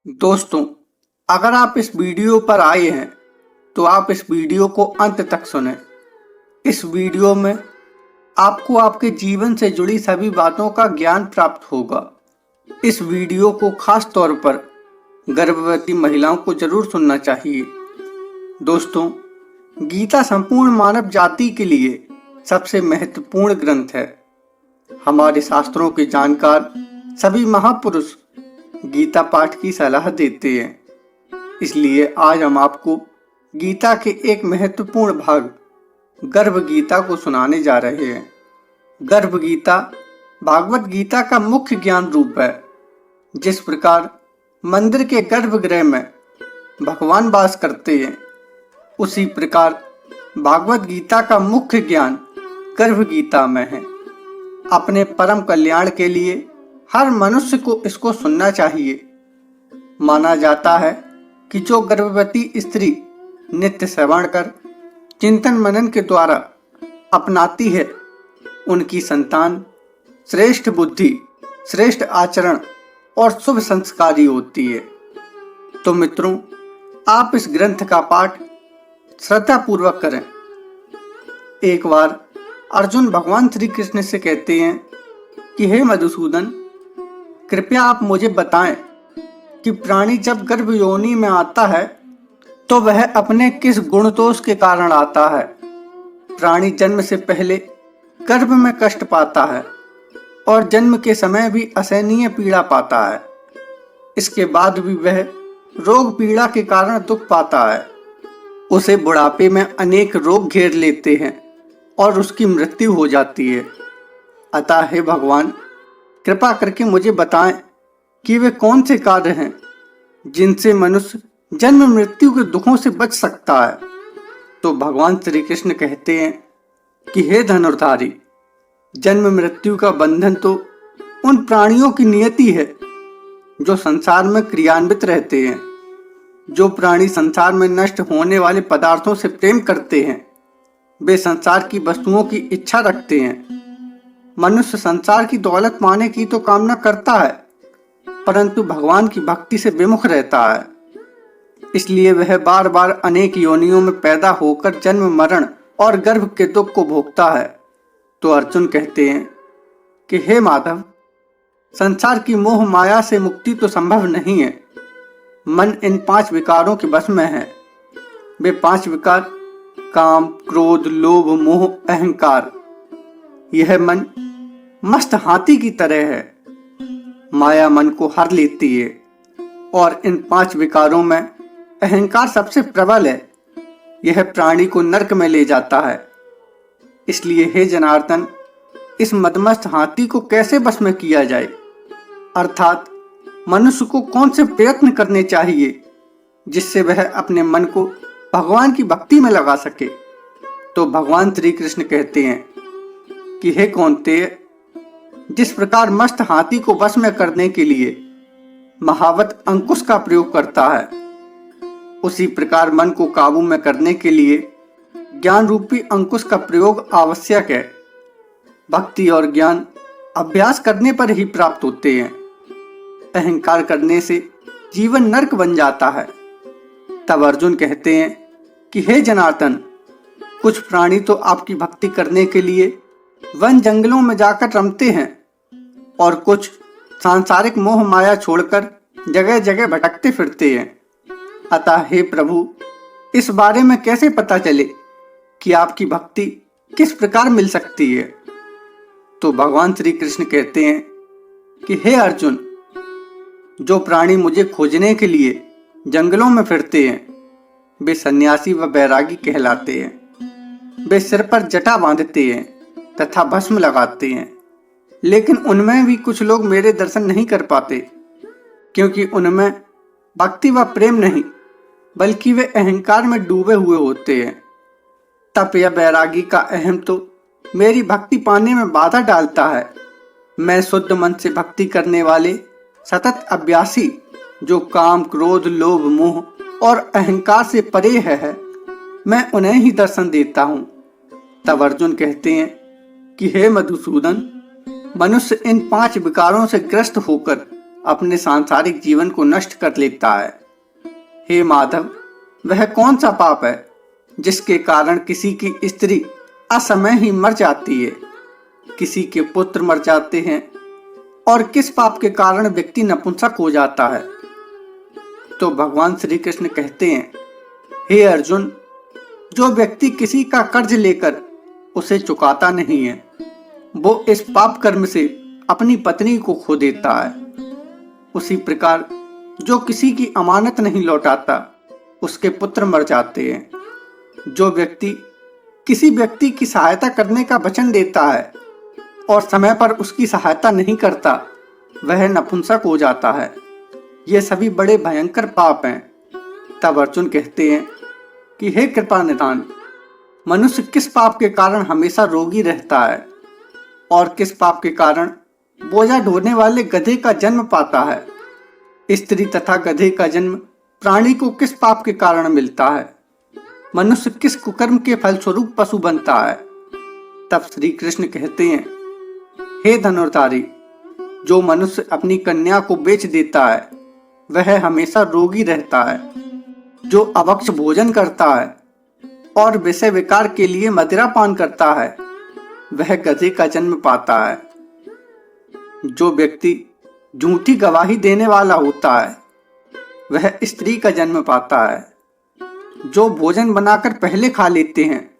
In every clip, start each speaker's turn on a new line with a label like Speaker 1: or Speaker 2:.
Speaker 1: दोस्तों, अगर आप इस वीडियो पर आए हैं तो आप इस वीडियो को अंत तक सुनें। इस वीडियो में आपको आपके जीवन से जुड़ी सभी बातों का ज्ञान प्राप्त होगा। इस वीडियो को खास तौर पर गर्भवती महिलाओं को जरूर सुनना चाहिए। दोस्तों, गीता संपूर्ण मानव जाति के लिए सबसे महत्वपूर्ण ग्रंथ है। हमारे शास्त्रों के जानकार सभी महापुरुष गीता पाठ की सलाह देते हैं। इसलिए आज हम आपको गीता के एक महत्वपूर्ण भाग गर्भ गीता को सुनाने जा रहे हैं। गर्भ गीता भागवत गीता का मुख्य ज्ञान रूप है। जिस प्रकार मंदिर के गर्भगृह में भगवान वास करते हैं, उसी प्रकार भागवत गीता का मुख्य ज्ञान गर्भ गीता में है। अपने परम कल्याण के लिए हर मनुष्य को इसको सुनना चाहिए। माना जाता है कि जो गर्भवती स्त्री नित्य श्रवण कर चिंतन मनन के द्वारा अपनाती है, उनकी संतान श्रेष्ठ बुद्धि, श्रेष्ठ आचरण और शुभ संस्कारी होती है। तो मित्रों, आप इस ग्रंथ का पाठ श्रद्धा पूर्वक करें। एक बार अर्जुन भगवान श्री कृष्ण से कहते हैं कि हे मधुसूदन, कृपया आप मुझे बताएं कि प्राणी जब गर्भ योनि में आता है तो वह अपने किस गुण दोष के कारण आता है। प्राणी जन्म से पहले गर्भ में कष्ट पाता है और जन्म के समय भी असहनीय पीड़ा पाता है। इसके बाद भी वह रोग पीड़ा के कारण दुख पाता है। उसे बुढ़ापे में अनेक रोग घेर लेते हैं और उसकी मृत्यु हो जाती है। अतः हे भगवान, कृपा करके मुझे बताएं कि वे कौन से कार्य हैं जिनसे मनुष्य जन्म मृत्यु के दुखों से बच सकता है। तो भगवान श्री कृष्ण कहते हैं कि हे धनुर्धारी, जन्म मृत्यु का बंधन तो उन प्राणियों की नियति है जो संसार में क्रियान्वित रहते हैं। जो प्राणी संसार में नष्ट होने वाले पदार्थों से प्रेम करते हैं, वे संसार की वस्तुओं की इच्छा रखते हैं। मनुष्य संसार की दौलत पाने की तो कामना करता है, परंतु भगवान की भक्ति से विमुख रहता है। इसलिए वह बार बार अनेक योनियों में पैदा होकर जन्म, मरण और गर्भ के दुख को भोगता है। तो अर्जुन कहते हैं कि हे माधव, संसार की मोह माया से मुक्ति तो संभव नहीं है। मन इन 5 विकारों के वश में है। वे 5 विकार काम, क्रोध, लोभ, मोह, अहंकार। यह मन मस्त हाथी की तरह है। माया मन को हर लेती है और इन 5 विकारों में अहंकार सबसे प्रबल है। यह प्राणी को नरक में ले जाता है। इसलिए हे जनार्दन, इस मदमस्त हाथी को कैसे वश में किया जाए, अर्थात मनुष्य को कौन से प्रयत्न करने चाहिए जिससे वह अपने मन को भगवान की भक्ति में लगा सके। तो भगवान श्री कृष्ण कहते हैं कि हे कौन्तेय, जिस प्रकार मस्त हाथी को वश में करने के लिए महावत अंकुश का प्रयोग करता है, उसी प्रकार मन को काबू में करने के लिए ज्ञान रूपी अंकुश का प्रयोग आवश्यक है। भक्ति और ज्ञान अभ्यास करने पर ही प्राप्त होते हैं। अहंकार करने से जीवन नरक बन जाता है। तब अर्जुन कहते हैं कि हे जनार्दन, कुछ प्राणी तो आपकी भक्ति करने के लिए वन जंगलों में जाकर रमते हैं और कुछ सांसारिक मोह माया छोड़कर जगह जगह भटकते फिरते हैं। अतः हे प्रभु, इस बारे में कैसे पता चले कि आपकी भक्ति किस प्रकार मिल सकती है। तो भगवान श्री कृष्ण कहते हैं कि हे अर्जुन, जो प्राणी मुझे खोजने के लिए जंगलों में फिरते हैं, वे सन्यासी व बैरागी कहलाते हैं। वे सिर पर जटा बांधते हैं तथा भस्म लगाते हैं, लेकिन उनमें भी कुछ लोग मेरे दर्शन नहीं कर पाते, क्योंकि उनमें भक्ति व प्रेम नहीं, बल्कि वे अहंकार में डूबे हुए होते हैं। तप या बैरागी का अहम तो मेरी भक्ति पाने में बाधा डालता है। मैं शुद्ध मन से भक्ति करने वाले सतत अभ्यासी, जो काम, क्रोध, लोभ, मोह और अहंकार से परे है, मैं उन्हें ही दर्शन देता हूँ। तब अर्जुन कहते हैं कि हे मधुसूदन, मनुष्य इन 5 विकारों से ग्रस्त होकर अपने सांसारिक जीवन को नष्ट कर लेता है। हे माधव, वह कौन सा पाप है जिसके कारण किसी की स्त्री असमय ही मर जाती है, किसी के पुत्र मर जाते हैं, और किस पाप के कारण व्यक्ति नपुंसक हो जाता है? तो भगवान श्री कृष्ण कहते हैं, हे अर्जुन, जो व्यक्ति किसी का कर्ज लेकर उसे चुकाता नहीं है, वो इस पाप कर्म से अपनी पत्नी को खो देता है। उसी प्रकार जो किसी की अमानत नहीं लौटाता, उसके पुत्र मर जाते हैं। जो व्यक्ति किसी व्यक्ति की सहायता करने का वचन देता है और समय पर उसकी सहायता नहीं करता, वह नपुंसक हो जाता है। ये सभी बड़े भयंकर पाप हैं। तब अर्जुन कहते हैं कि हे कृपा निधान, मनुष्य किस पाप के कारण हमेशा रोगी रहता है और किस पाप के कारण बोझा ढोने वाले गधे का जन्म पाता है? स्त्री तथा गधे का जन्म प्राणी को किस पाप के कारण मिलता है? मनुष्य किस कुकर्म के फलस्वरूप पशु बनता है? तब श्री कृष्ण कहते हैं, हे धनुर्धारी, जो मनुष्य अपनी कन्या को बेच देता है वह हमेशा रोगी रहता है। जो अभक्ष भोजन करता है और विषय विकार के लिए मदिरा पान करता है, वह गधे का जन्म पाता है। जो व्यक्ति झूठी गवाही देने वाला होता है, वह स्त्री का जन्म पाता है। जो भोजन बनाकर पहले खा लेते हैं,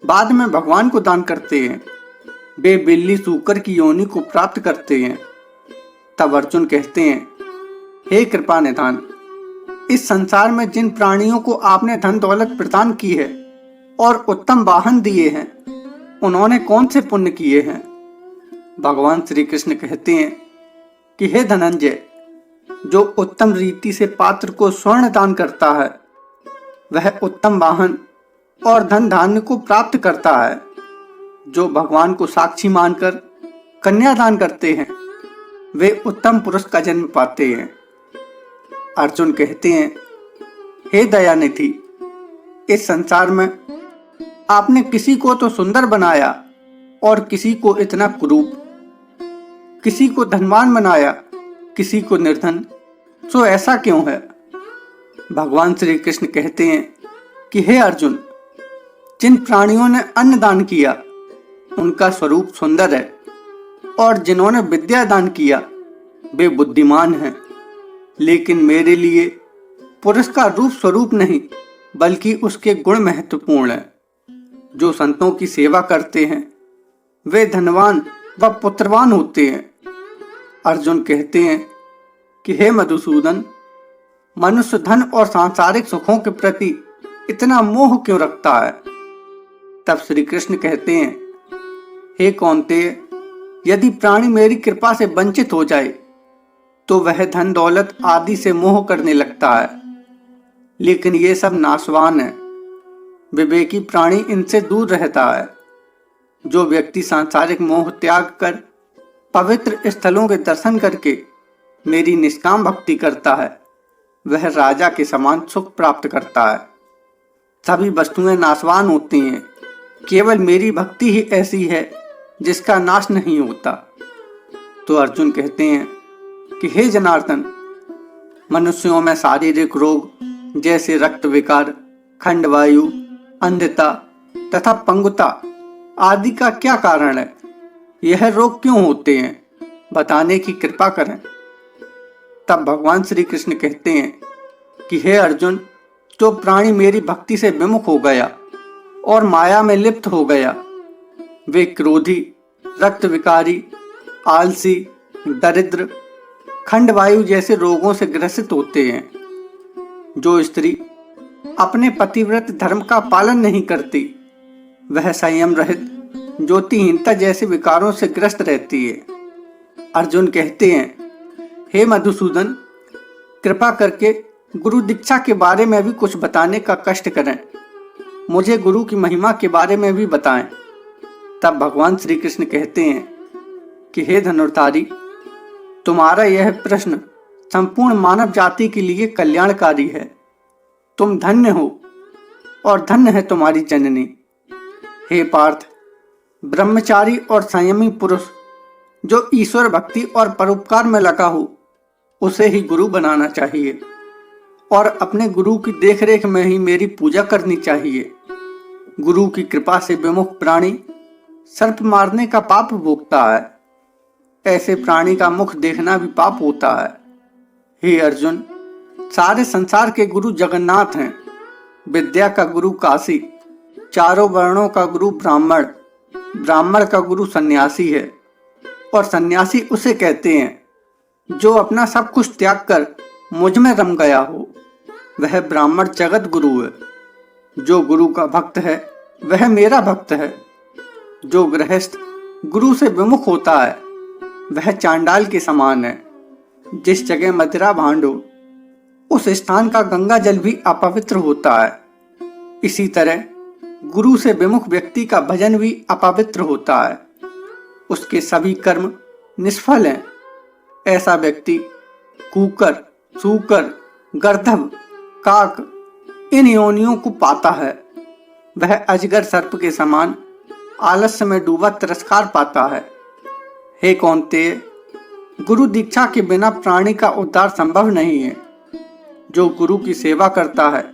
Speaker 1: बाद में भगवान को दान करते हैं, वे बिल्ली सूकर की योनि को प्राप्त करते हैं। तब अर्जुन कहते हैं, हे कृपा निधान, इस संसार में जिन प्राणियों को आपने धन दौलत प्रदान की है और उत्तम वाहन दिए हैं, उन्होंने कौन से पुण्य किए हैं? भगवान श्री कृष्ण कहते हैं कि हे धनंजय, जो उत्तम रीति से पात्र को स्वर्ण दान करता है, वह उत्तम वाहन और धन धान्य को प्राप्त करता है। जो भगवान को साक्षी मानकर कन्यादान करते हैं, वे उत्तम पुरुष का जन्म पाते हैं। अर्जुन कहते हैं, हे दयानिधि, इस संसार में आपने किसी को तो सुंदर बनाया और किसी को इतना कुरूप, किसी को धनवान बनाया, किसी को निर्धन, सो ऐसा क्यों है? भगवान श्री कृष्ण कहते हैं कि हे अर्जुन, जिन प्राणियों ने अन्न दान किया उनका स्वरूप सुंदर है, और जिन्होंने विद्या दान किया वे बुद्धिमान हैं। लेकिन मेरे लिए पुरुष का रूप स्वरूप नहीं, बल्कि उसके गुण महत्वपूर्ण है। जो संतों की सेवा करते हैं वे धनवान व पुत्रवान होते हैं। अर्जुन कहते हैं कि हे मधुसूदन, मनुष्य धन और सांसारिक सुखों के प्रति इतना मोह क्यों रखता है? तब श्री कृष्ण कहते हैं, हे कौन्तेय, यदि प्राणी मेरी कृपा से वंचित हो जाए तो वह धन दौलत आदि से मोह करने लगता है, लेकिन ये सब नाशवान है। विवेकी प्राणी इनसे दूर रहता है। जो व्यक्ति सांसारिक मोह त्याग कर पवित्र स्थलों के दर्शन करके मेरी निष्काम भक्ति करता है, वह राजा के समान सुख प्राप्त करता है। सभी वस्तुएं नाशवान होती हैं, केवल मेरी भक्ति ही ऐसी है जिसका नाश नहीं होता। तो अर्जुन कहते हैं कि हे जनार्दन, मनुष्यों में शारीरिक रोग जैसे रक्त विकार, खंडवायु, अंधता तथा पंगुता आदि का क्या कारण है? यह रोग क्यों होते हैं? बताने की कृपा करें। तब भगवान श्री कृष्ण कहते हैं कि हे अर्जुन, जो प्राणी मेरी भक्ति से विमुख हो गया और माया में लिप्त हो गया, वे क्रोधी, रक्त विकारी, आलसी, दरिद्र, खंडवायु जैसे रोगों से ग्रसित होते हैं। जो स्त्री अपने पतिव्रत धर्म का पालन नहीं करती, वह संयम रहित, ज्योतिहीनता जैसे विकारों से ग्रस्त रहती है। अर्जुन कहते हैं, हे मधुसूदन, कृपा करके गुरु दीक्षा के बारे में भी कुछ बताने का कष्ट करें। मुझे गुरु की महिमा के बारे में भी बताएं। तब भगवान श्री कृष्ण कहते हैं कि हे धनुर्धारी, तुम्हारा यह प्रश्न संपूर्ण मानव जाति के लिए कल्याणकारी है। तुम धन्य हो और धन्य है तुम्हारी जननी। हे पार्थ, ब्रह्मचारी और संयमी पुरुष जो ईश्वर भक्ति और परोपकार में लगा हो, उसे ही गुरु बनाना चाहिए और अपने गुरु की देखरेख में ही मेरी पूजा करनी चाहिए। गुरु की कृपा से विमुख प्राणी सर्प मारने का पाप भोगता है। ऐसे प्राणी का मुख देखना भी पाप होता है। हे अर्जुन, सारे संसार के गुरु जगन्नाथ हैं। विद्या का गुरु काशी, चारों वर्णों का गुरु ब्राह्मण, ब्राह्मण का गुरु सन्यासी है और सन्यासी उसे कहते हैं जो अपना सब कुछ त्याग कर मुझ में रम गया हो। वह ब्राह्मण जगत गुरु है। जो गुरु का भक्त है वह मेरा भक्त है। जो गृहस्थ गुरु से विमुख होता है वह चांडाल के समान है। जिस जगह मदिरा भांड हो उस स्थान का गंगा जल भी अपवित्र होता है। इसी तरह गुरु से विमुख व्यक्ति का भजन भी अपवित्र होता है। उसके सभी कर्म निष्फल हैं। ऐसा व्यक्ति कूकर, सूकर, गर्दभ, काक इन योनियों को पाता है। वह अजगर सर्प के समान आलस्य में डूबा तिरस्कार पाता है। हे कौन्तेय, गुरु दीक्षा के बिना प्राणी का उद्धार संभव नहीं है। जो गुरु की सेवा करता है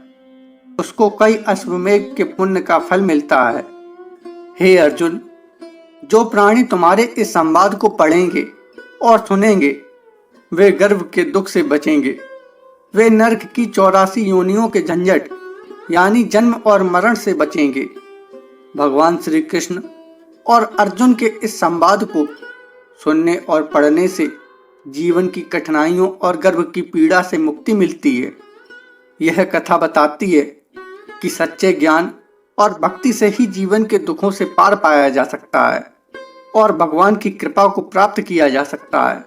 Speaker 1: उसको कई अश्वमेघ के पुण्य का फल मिलता है। हे अर्जुन, जो प्राणी तुम्हारे इस संवाद को पढ़ेंगे और सुनेंगे वे गर्भ के दुख से बचेंगे। वे नरक की 84 योनियों के झंझट यानी जन्म और मरण से बचेंगे। भगवान श्री कृष्ण और अर्जुन के इस संवाद को सुनने और पढ़ने से जीवन की कठिनाइयों और गर्भ की पीड़ा से मुक्ति मिलती है। यह कथा बताती है कि सच्चे ज्ञान और भक्ति से ही जीवन के दुखों से पार पाया जा सकता है और भगवान की कृपा को प्राप्त किया जा सकता है।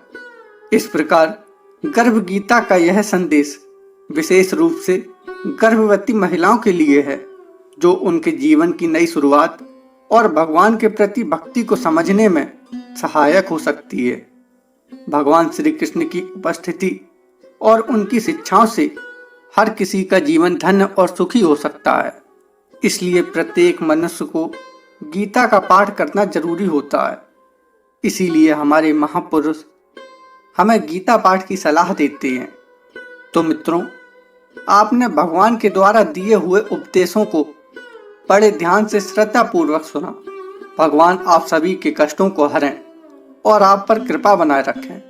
Speaker 1: इस प्रकार गर्भ गीता का यह संदेश विशेष रूप से गर्भवती महिलाओं के लिए है, जो उनके जीवन की नई शुरुआत और भगवान के प्रति भक्ति को समझने में सहायक हो सकती है। भगवान श्री कृष्ण की उपस्थिति और उनकी शिक्षाओं से हर किसी का जीवन धन्य और सुखी हो सकता है। इसलिए प्रत्येक मनुष्य को गीता का पाठ करना जरूरी होता है। इसीलिए हमारे महापुरुष हमें गीता पाठ की सलाह देते हैं। तो मित्रों, आपने भगवान के द्वारा दिए हुए उपदेशों को बड़े ध्यान से श्रद्धा पूर्वक सुना। भगवान आप सभी के कष्टों को हरें और आप पर कृपा बनाए रखें।